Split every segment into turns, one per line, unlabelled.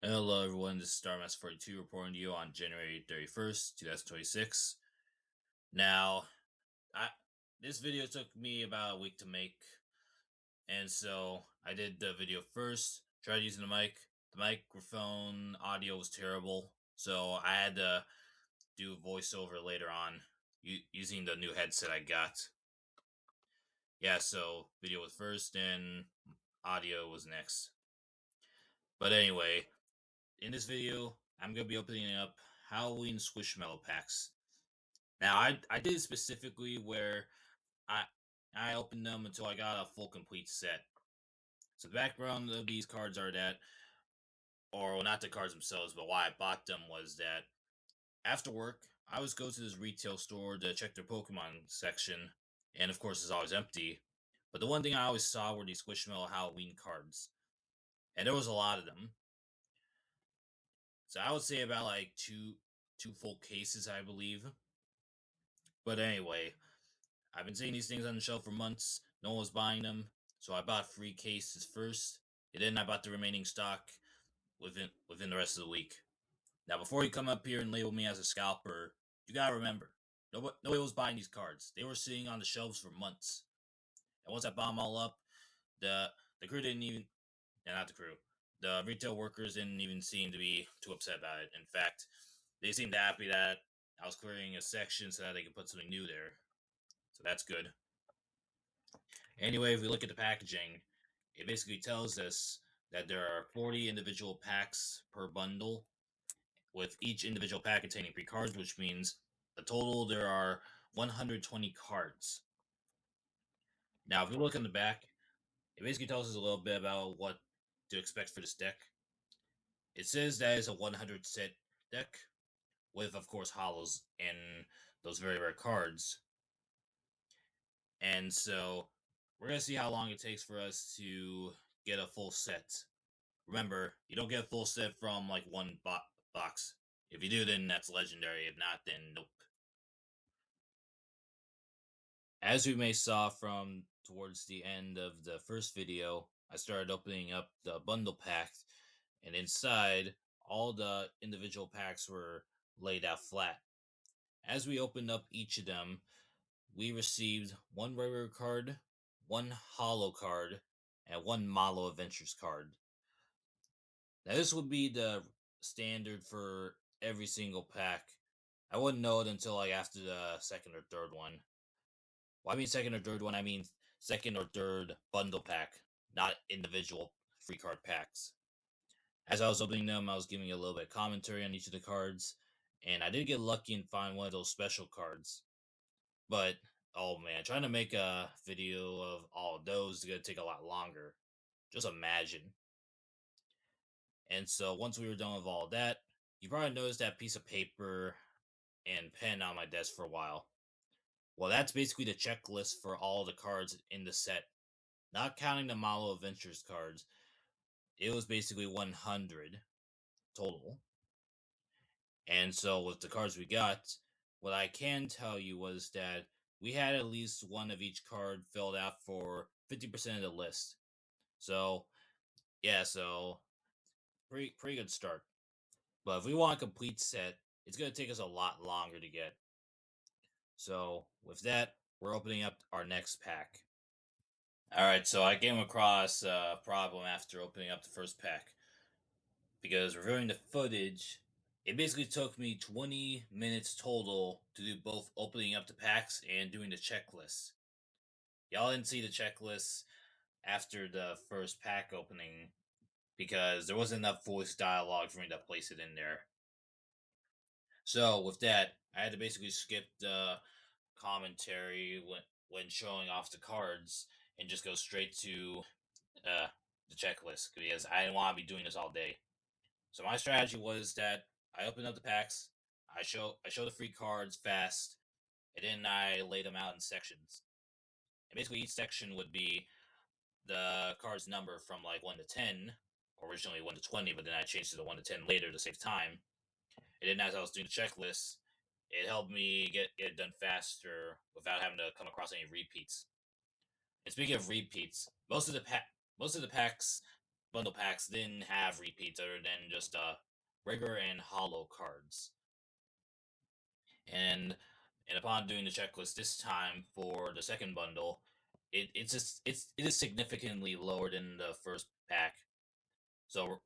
Hello everyone, this is StarMaster42 reporting to you on January 31st, 2026. Now, I this video took me about a week to make, and so I did the video first, tried using the mic. The microphone audio was terrible, so I had to do voiceover later on using the new headset I got. Yeah, so video was first and audio was next. But anyway, in this video, I'm going to be opening up Halloween Squishmallow packs. Now, I did it specifically where I I opened them until I got a full complete set. So the background of these cards are that, or well, not the cards themselves, but why I bought them was that after work, I always go to this retail store to check their Pokemon section, and of course it's always empty. But the one thing I always saw were these Squishmallow Halloween cards, and there was a lot of them. So I would say about like two full cases, I believe. But anyway, I've been seeing these things on the shelf for months. No one was buying them, so I bought 3 cases first, and then I bought the remaining stock within the rest of the week. Now, before you come up here and label me as a scalper, you gotta remember, nobody was buying these cards. They were sitting on the shelves for months, and once I bought them all up, the crew didn't even, not the crew, the retail workers didn't even seem to be too upset about it. In fact, they seemed happy that I was clearing a section so that they could put something new there. So that's good. Anyway, if we look at the packaging, it basically tells us that there are 40 individual packs per bundle, with each individual pack containing 3 cards, which means a total there are 120 cards. Now, if we look on the back, it basically tells us a little bit about what to expect for this deck. It says that it's a 100 set deck, with, of course, holos and those very rare cards. And so we're going to see how long it takes for us to get a full set. Remember, you don't get a full set from like one box. If you do, then that's legendary. If not, then nope. As we may saw from towards the end of the first video, I started opening up the bundle packs, and inside, all the individual packs were laid out flat. As we opened up each of them, we received 1 rare card, 1 holo card, and 1 Malo Adventures card. Now, this would be the standard for every single pack. I wouldn't know it until like after the second or third one. Well, I mean second or third one, I mean second or third bundle pack, not individual free card packs. As I was opening them, I was giving a little bit of commentary on each of the cards, and I did get lucky and find one of those special cards. But oh man, trying to make a video of all of those is gonna take a lot longer. Just imagine. And so once we were done with all of that, you probably noticed that piece of paper and pen on my desk for a while. Well, that's basically the checklist for all the cards in the set. Not counting the Malo Adventures cards, it was basically 100 total. And so with the cards we got, what I can tell you was that we had at least one of each card filled out for 50% of the list. So, yeah, so pretty good start. But if we want a complete set, it's going to take us a lot longer to get. So, with that, we're opening up our next pack. Alright, so I came across a problem after opening up the first pack. Because reviewing the footage, it basically took me 20 minutes total to do both opening up the packs and doing the checklist. Y'all didn't see the checklist after the first pack opening because there wasn't enough voice dialogue for me to place it in there. So with that, I had to basically skip the commentary when showing off the cards and just go straight to uh, the checklist because I didn't want to be doing this all day. So my strategy was that I opened up the packs, I show the free cards fast, and then I laid them out in sections. And basically each section would be the card's number from like 1 to 10, originally 1 to 20, but then I changed it to 1 to 10 later to save time. And then as I was doing the checklist, it helped me get it done faster without having to come across any repeats. And speaking of repeats, most of the packs bundle packs didn't have repeats other than just regular and holo cards. And upon doing the checklist this time for the second bundle, it is significantly lower than the first pack. So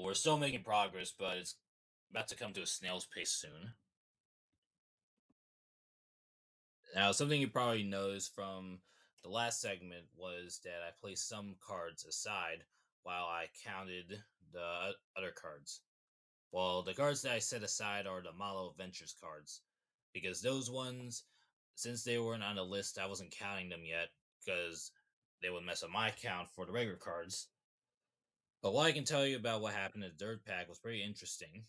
we're still making progress, but it's about to come to a snail's pace soon. Now, something you probably noticed from the last segment was that I placed some cards aside while I counted the other cards. Well, the cards that I set aside are the Malo Adventures cards, because those ones, since they weren't on the list, I wasn't counting them yet, because they would mess up my count for the regular cards. But what I can tell you about what happened in the third pack was pretty interesting,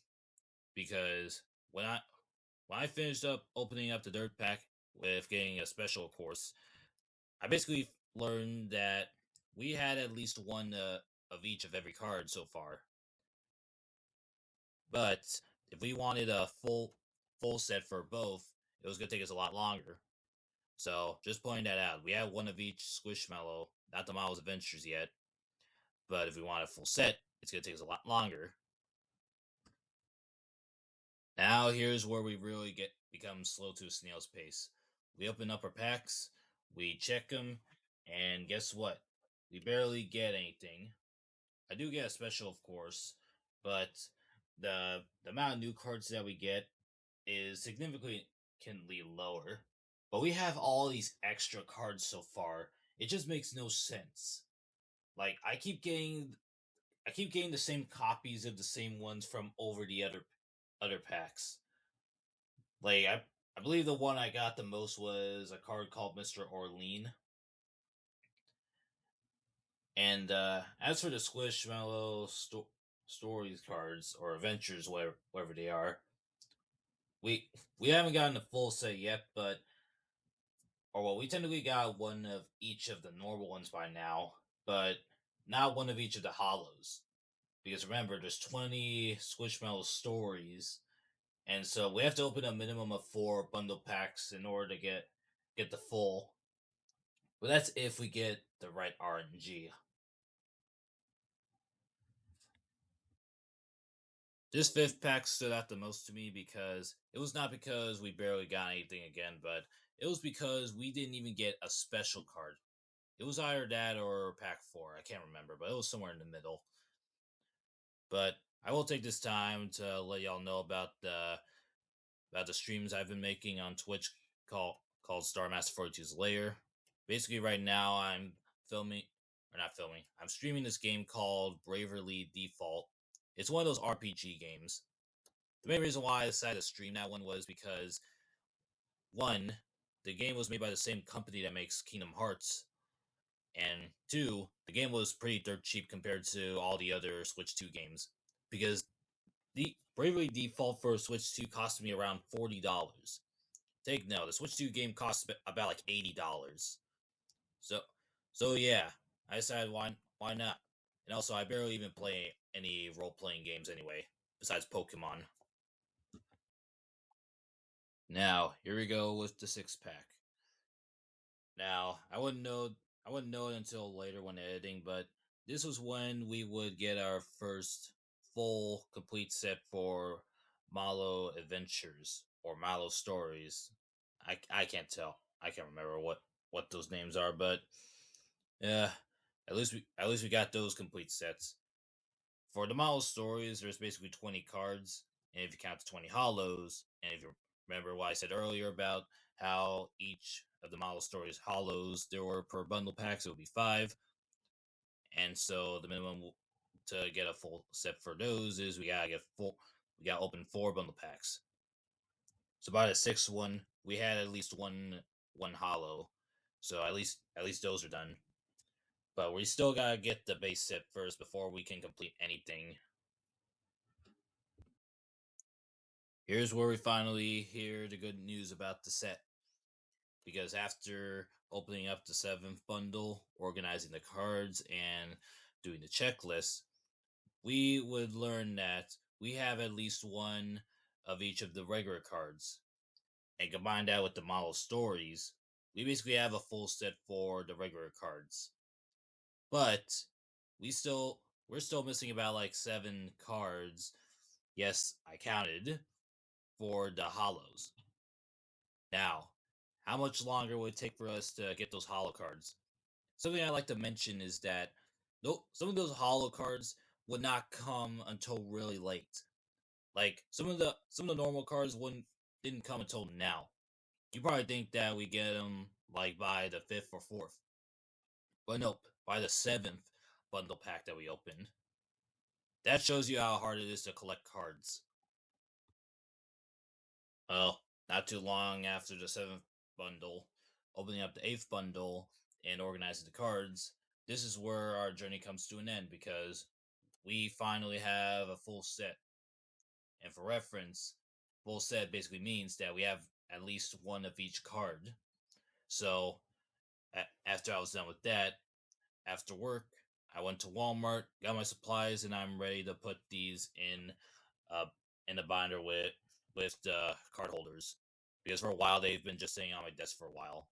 because when I finished up opening up the dirt pack with getting a special course, I basically learned that we had at least one of each of every card so far. But if we wanted a full set for both, it was gonna take us a lot longer. So just pointing that out, we have one of each Squishmallow, not the Miles Adventures yet. But if we want a full set, it's gonna take us a lot longer. Now here's where we really become slow to a snail's pace. We open up our packs, we check them, and guess what? We barely get anything. I do get a special, of course, but the amount of new cards that we get is significantly lower. But we have all these extra cards so far. It just makes no sense. Like I keep getting the same copies of the same ones from over the other packs. Like I believe the one I got the most was a card called Mr. Orlean. And as for the Squishmallow stories cards or adventures, whatever they are, we we haven't gotten the full set yet, but or well, we technically got one of each of the normal ones by now, but not one of each of the hollows. Because remember, there's 20 Squishmallow stories, and so we have to open a minimum of 4 bundle packs in order to get the full. But that's if we get the right RNG. This fifth pack stood out the most to me because it was not because we barely got anything again, but it was because we didn't even get a special card. It was either that or pack 4. I can't remember, but it was somewhere in the middle. But I will take this time to let y'all know about the streams I've been making on Twitch called Starmaster 42's Lair. Basically, right now I'm filming or not filming. I'm streaming this game called Bravely Default. It's one of those RPG games. The main reason why I decided to stream that one was because one, the game was made by the same company that makes Kingdom Hearts, and two, the game was pretty dirt cheap compared to all the other Switch 2 games. Because the Bravely Default for Switch 2 cost me around $40. Take note, the Switch 2 game costs about like $80. So yeah, I decided why not? And also I barely even play any role playing games anyway, besides Pokemon. Now, here we go with the 6 pack. Now, I wouldn't know it until later when editing, but this was when we would get our first full complete set for Malo Adventures or Malo Stories. I can't tell. I can't remember what those names are, but yeah, at least we got those complete sets. For the Malo Stories, there's basically 20 cards, and if you count the 20 hollows, and if you remember what I said earlier about how each of the Malo Stories hollows there were per bundle packs, it would be 5. And so the minimum to get a full set for those is we gotta open 4 bundle packs. So by the 6th one, we had at least one hollow. So at least those are done. But we still gotta get the base set first before we can complete anything. Here's where we finally hear the good news about the set. Because after opening up the 7th bundle, organizing the cards, and doing the checklist, we would learn that we have at least one of each of the regular cards. And combine that with the model stories, we basically have a full set for the regular cards. But we still we're still missing about like 7 cards. Yes, I counted for the hollows. Now, how much longer would it take for us to get those holo cards? Something I like to mention is that some of those holo cards would not come until really late. Like some of the normal cards didn't come until now. You probably think that we get them like by the fifth or fourth, but nope, by the seventh bundle pack that we opened. That shows you how hard it is to collect cards. Well, not too long after the seventh bundle, opening up the eighth bundle and organizing the cards, this is where our journey comes to an end because we finally have a full set. And for reference, full set basically means that we have at least one of each card. So after I was done with that, after work, I went to Walmart, got my supplies, and I'm ready to put these uh, in a binder with the card holders because for a while they've been just sitting on my desk for a while.